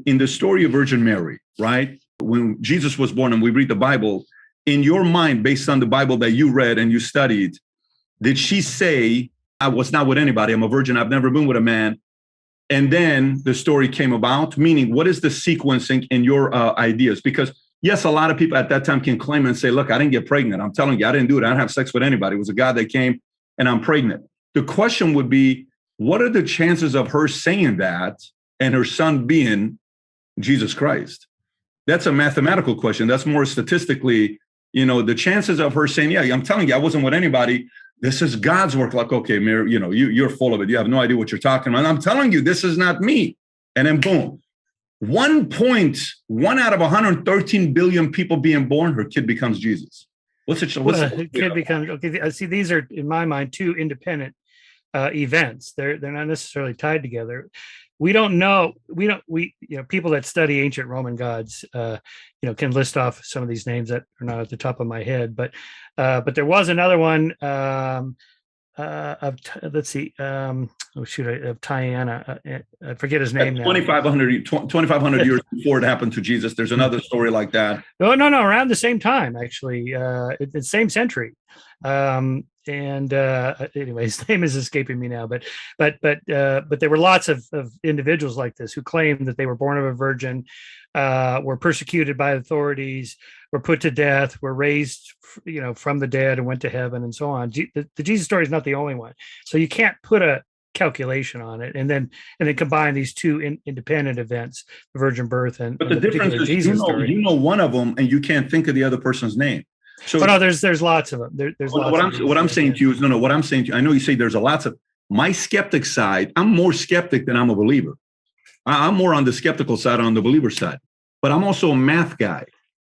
in the story of Virgin Mary, right? When Jesus was born and we read the Bible, in your mind, based on the Bible that you read and you studied, did she say, I was not with anybody, I'm a virgin, I've never been with a man? And then the story came about, meaning what is the sequencing in your ideas? Because yes, a lot of people at that time can claim and say, look, I didn't get pregnant. I'm telling you, I didn't do it. I didn't have sex with anybody. It was a guy that came and I'm pregnant. The question would be, what are the chances of her saying that and her son being Jesus Christ? That's a mathematical question. That's more statistically, the chances of her saying, yeah, I'm telling you, I wasn't with anybody. This is God's work. Like, okay, Mary, you're full of it. You have no idea what you're talking about. And I'm telling you, this is not me. And then boom, 1.1 out of 113 billion people being born, her kid becomes Jesus. Kid becomes, okay. See, these are, in my mind, two independent events. They're not necessarily tied together. We don't know. People that study ancient Roman gods, can list off some of these names that are not at the top of my head. But there was another one of TYANA. I forget his name now. 2,500 years before it happened to Jesus. There's another story like that. No, around the same time, actually, the same century. Anyway, his name is escaping me now, but there were lots of individuals like this who claimed that they were born of a virgin, were persecuted by authorities, were put to death, were raised, from the dead and went to heaven and so on. The Jesus story is not the only one. So you can't put a calculation on it and then combine these two independent events, the virgin birth and the difference is Jesus story. You know one of them and you can't think of the other person's name. So, but no, there's lots of them. There's lots what I'm saying to you is, what I'm saying to you, I know you say there's a lots of, my skeptic side, I'm more skeptic than I'm a believer. I'm more on the skeptical side, on the believer side, but I'm also a math guy.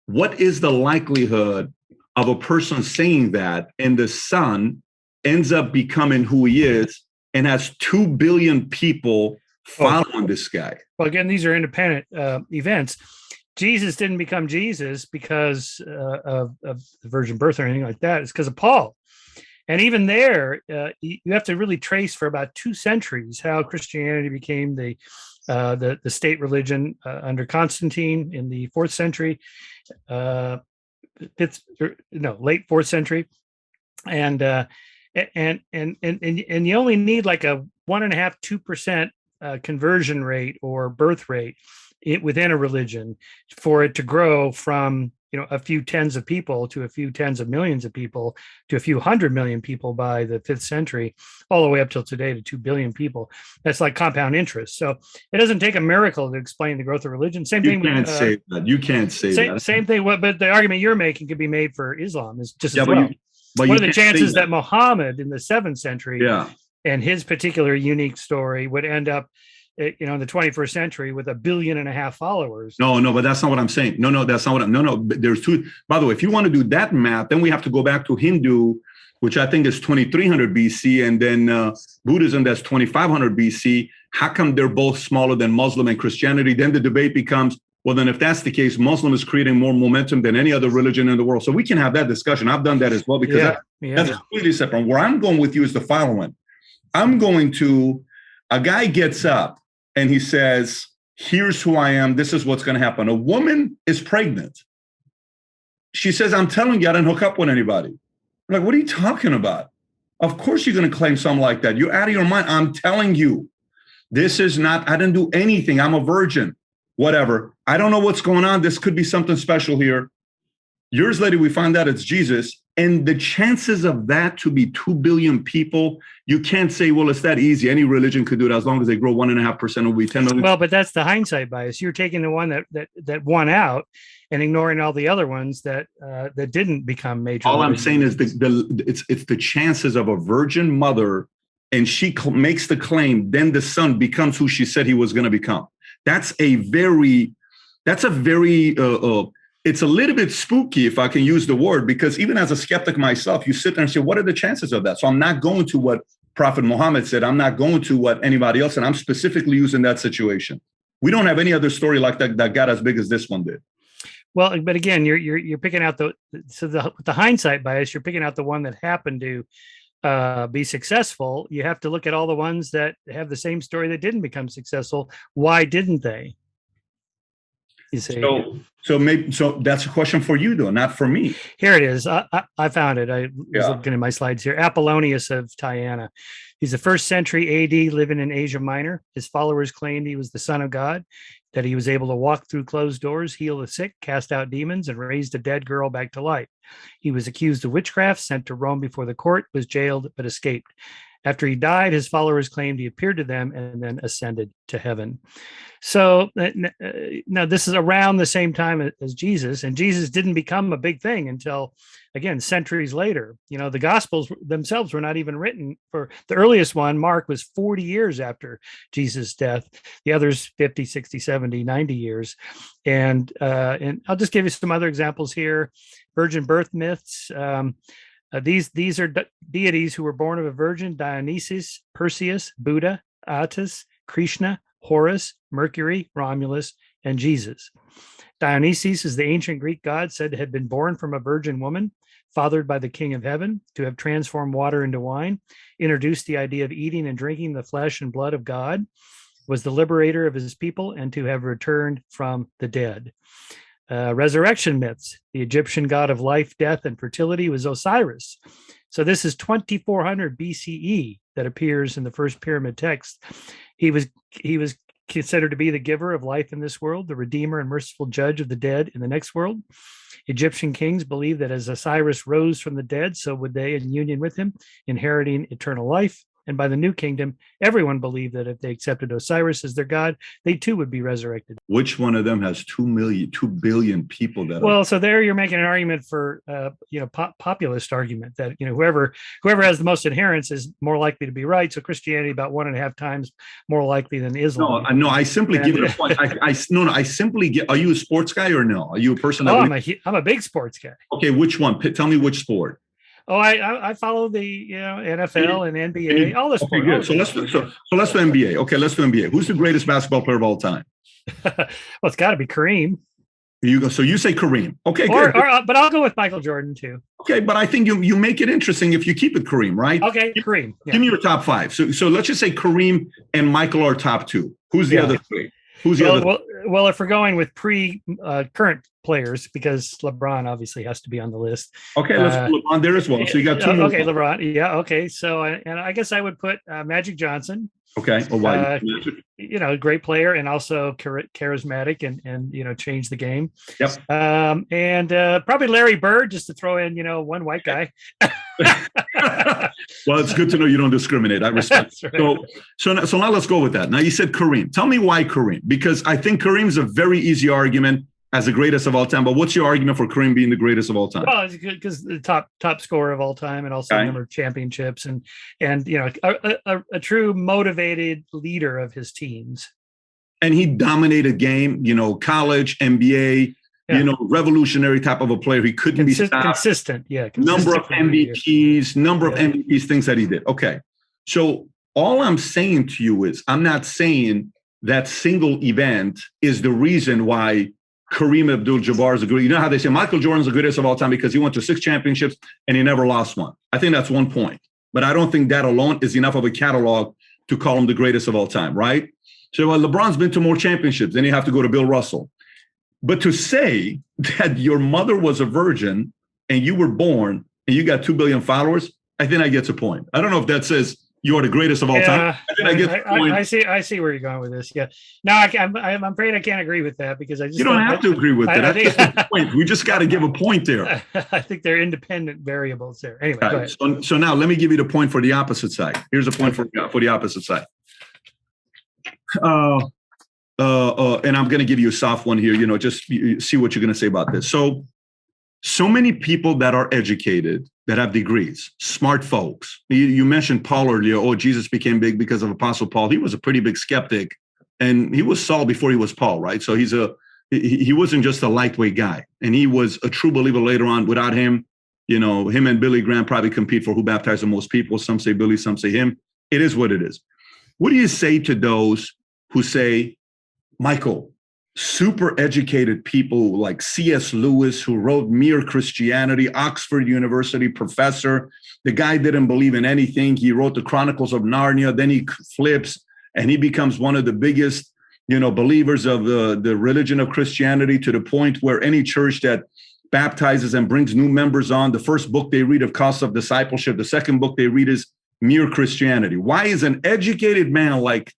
What is the likelihood of a person saying that and the son ends up becoming who he is and has 2 billion people following this guy? Well, again, these are independent events. Jesus didn't become Jesus because of the virgin birth or anything like that. It's because of Paul. And even there, you have to really trace for about 2 centuries how Christianity became the state religion under Constantine in the 4th century, late 4th century, and you only need like a 1.5–2% conversion rate or birth rate within a religion for it to grow from a few tens of people to a few tens of millions of people to a few 100 million people by the 5th century, all the way up till today to 2 billion people. That's like compound interest. So it doesn't take a miracle to explain the growth of religion. Same thing. You can't say that. You can't say that. Same thing. But the argument you're making could be made for Islam is just as well. What are the chances that Muhammad in the 7th century and his particular unique story would end up in the 21st century with 1.5 billion followers? No, but that's not what I'm saying. No, that's not what there's two. By the way, if you want to do that math, then we have to go back to Hindu, which I think is 2300 BC, and then Buddhism, that's 2500 BC. How come they're both smaller than Muslim and Christianity? Then the debate becomes, well, then if that's the case, Muslim is creating more momentum than any other religion in the world. So we can have that discussion. I've done that as well, because that's completely separate. Where I'm going with you is the following. A guy gets up and he says, here's who I am. This is what's going to happen. A woman is pregnant. She says, I'm telling you, I didn't hook up with anybody. I'm like, what are you talking about? Of course you're going to claim something like that. You're out of your mind. I'm telling you, this is not, I didn't do anything. I'm a virgin, whatever. I don't know what's going on. This could be something special here. Years later, we find out it's Jesus. And the chances of that to be 2 billion people, you can't say, well, it's that easy. Any religion could do it as long as they grow 1.5%, will be 10 million. Well, but that's the hindsight bias. You're taking the one that won out and ignoring all the other ones that didn't become major. All I'm saying is it's the chances of a virgin mother, and she makes the claim, then the son becomes who she said he was going to become. That's a very it's a little bit spooky, if I can use the word, because even as a skeptic myself, you sit there and say, what are the chances of that? So I'm not going to what Prophet Muhammad said. I'm not going to what anybody else said. I'm specifically using that situation. We don't have any other story like that got as big as this one did. Well, but again, you're picking out with the hindsight bias, you're picking out the one that happened to be successful. You have to look at all the ones that have the same story that didn't become successful. Why didn't they? You see. So that's a question for you, though, not for me. Here it is. I found it. I was looking at my slides here. Apollonius of TYANA. He's a 1st century AD living in Asia Minor. His followers claimed he was the Son of God, that he was able to walk through closed doors, heal the sick, cast out demons, and raised a dead girl back to life. He was accused of witchcraft, sent to Rome before the court, was jailed, but escaped. After he died, his followers claimed he appeared to them and then ascended to heaven. So now this is around the same time as Jesus, and Jesus didn't become a big thing until, again, centuries later. The Gospels themselves were not even written. For the earliest one, Mark, was 40 years after Jesus' death. The others 50, 60, 70, 90 years. And I'll just give you some other examples here. Virgin birth myths. These are deities who were born of a virgin: Dionysus, Perseus, Buddha, Attis, Krishna, Horus, Mercury, Romulus, and Jesus. Dionysus is the ancient Greek god said to have been born from a virgin woman, fathered by the King of Heaven, to have transformed water into wine, introduced the idea of eating and drinking the flesh and blood of God, was the liberator of his people, and to have returned from the dead. Resurrection myths. The Egyptian god of life, death, and fertility was Osiris. So this is 2400 BCE that appears in the first pyramid text. He was considered to be the giver of life in this world, the redeemer and merciful judge of the dead in the next world. Egyptian kings believed that as Osiris rose from the dead, so would they, in union with him, inheriting eternal life. And by the new kingdom, everyone believed that if they accepted Osiris as their god, they too would be resurrected. Which one of them has 2 billion people that Well, so there you're making an argument for, populist argument that, whoever has the most adherents is more likely to be right. So Christianity about 1.5 times more likely than Islam. No, I simply give it a point. I simply get. Are you a sports guy or no? Are you a person? I'm a big sports guy. Okay, which one? Tell me which sport. Oh, I follow the NFL and NBA, all the sports. Okay, good. So let's do NBA. Okay, let's do NBA. Who's the greatest basketball player of all time? Well, it's got to be Kareem. So you say Kareem. Okay, good. But I'll go with Michael Jordan too. Okay, but I think you make it interesting if you keep it Kareem, right? Okay, Kareem. Give me your top 5. So let's just say Kareem and Michael are top 2. Who's the other 3? Who's the other? Well, if we're going with current players, because LeBron obviously has to be on the list. Okay, let's put LeBron there as well. So you got 2 more. Okay, LeBron. Yeah. Okay. So, and I guess I would put Magic Johnson. Okay. Well, why? Great player and also charismatic and changed the game. Yep. And probably Larry Bird, just to throw in one white guy. Well, it's good to know you don't discriminate. I respect. Right. So now let's go with that. Now you said Kareem. Tell me why Kareem, because I think Kareem's a very easy argument as the greatest of all time. But what's your argument for Kareem being the greatest of all time? Well, it's good because the top scorer of all time, and also a number of championships, and a true motivated leader of his teams. And he dominated game. College, NBA. Yeah. Revolutionary type of a player. He couldn't be stopped. Consistent. Number of MVPs, things that he did. Okay. So all I'm saying to you is I'm not saying that single event is the reason why Kareem Abdul-Jabbar is a good. You know how they say Michael Jordan's the greatest of all time because he went to 6 championships and he never lost one. I think that's one point. But I don't think that alone is enough of a catalog to call him the greatest of all time, right? So LeBron's been to more championships. Then you have to go to Bill Russell. But to say that your mother was a virgin and you were born and you got 2 billion followers, I think I get a point. I don't know if that says you are the greatest of all time. I think I get the point. I see where you're going with this. Yeah. No, I'm afraid I can't agree with that because I just you don't have to agree with that. That's the point. We just got to give a point there. I think they're independent variables there. Anyway, go ahead. So now let me give you the point for the opposite side. Here's a point for the opposite side. And I'm going to give you a soft one here, just see what you're going to say about this. So many people that are educated, that have degrees, smart folks. You mentioned Paul earlier. Oh, Jesus became big because of Apostle Paul. He was a pretty big skeptic, and he was Saul before he was Paul, right? So he wasn't just a lightweight guy, and he was a true believer later on. Without him, him and Billy Graham probably compete for who baptized the most people. Some say Billy, some say him. It is what it is. What do you say to those who say, Michael, super educated people like C.S. Lewis, who wrote Mere Christianity, Oxford University professor. The guy didn't believe in anything. He wrote the Chronicles of Narnia. Then he flips and he becomes one of the biggest, believers of the religion of Christianity, to the point where any church that baptizes and brings new members on, the first book they read of Cost of Discipleship, the second book they read is Mere Christianity. Why is an educated man like,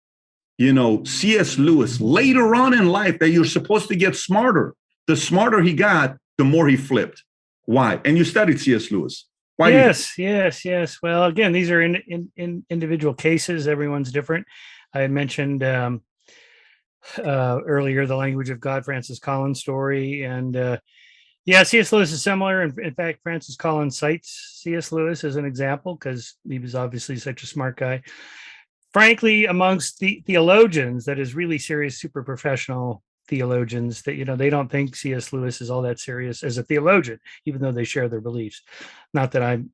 C.S. Lewis, later on in life, that you're supposed to get smarter? The smarter he got, the more he flipped. Why? And you studied C.S. Lewis. Why? Yes. Well, again, these are in individual cases. Everyone's different. I had mentioned earlier the Language of God, Francis Collins' story, and C.S. Lewis is similar. In fact, Francis Collins cites C.S. Lewis as an example because he was obviously such a smart guy. Frankly, amongst the theologians, that is really serious, super professional theologians, that they don't think C.S. Lewis is all that serious as a theologian, even though they share their beliefs. Not that I'm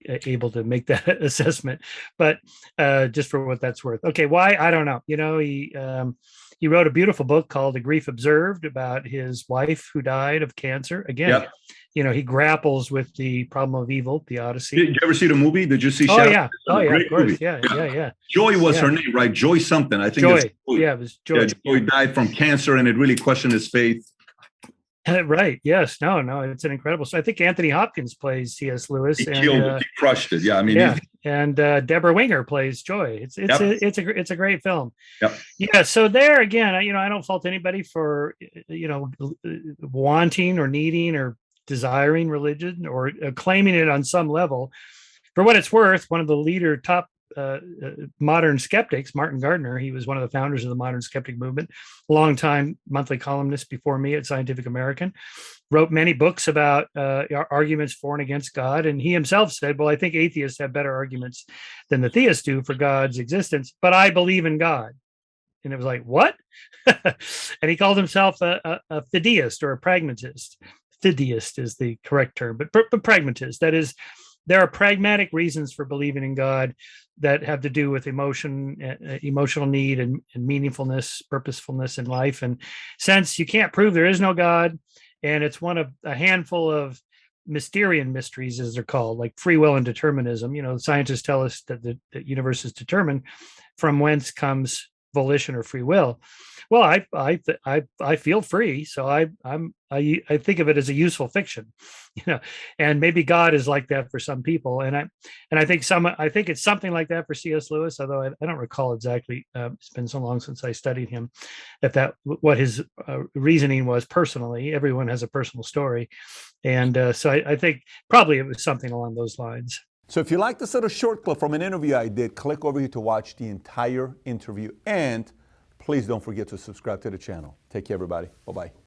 able to make that assessment, but just for what that's worth. Okay, why? I don't know. He wrote a beautiful book called The Grief Observed about his wife who died of cancer. Again, he grapples with the problem of evil, the Odyssey. Did you ever see the movie? Did you see? Oh, yeah. Of course. Movie. Yeah. Joy was her name, right? Joy something. I think Joy. It's Joy. Yeah, it was Joy. Yeah, Joy died from cancer, and it really questioned his faith. Right. Yes. No. It's an incredible. So I think Anthony Hopkins plays C.S. Lewis. He crushed it. Yeah. I mean, and Deborah Winger plays Joy. It's a great film. Yep. Yeah. So there again, I don't fault anybody for wanting or needing or desiring religion or claiming it on some level. For what it's worth, one of the top modern skeptics, Martin Gardner, he was one of the founders of the modern skeptic movement, longtime monthly columnist before me at Scientific American, wrote many books about arguments for and against God. And he himself said, well, I think atheists have better arguments than the theists do for God's existence, but I believe in God. And it was like, what? And he called himself a fideist or a pragmatist. Fideist is the correct term, but pragmatist. That is, there are pragmatic reasons for believing in God that have to do with emotional need and meaningfulness, purposefulness in life. And since you can't prove there is no God, and it's one of a handful of Mysterian mysteries, as they're called, like free will and determinism. Scientists tell us that the universe is determined, from whence comes volition or free will. Well, I feel free, so I think of it as a useful fiction, and maybe God is like that for some people, and I think it's something like that for C.S. Lewis, although I don't recall exactly. It's been so long since I studied him that what his reasoning was personally. Everyone has a personal story, and so I think probably it was something along those lines. So if you like this little short clip from an interview I did, click over here to watch the entire interview, and please don't forget to subscribe to the channel. Take care, everybody. Bye-bye.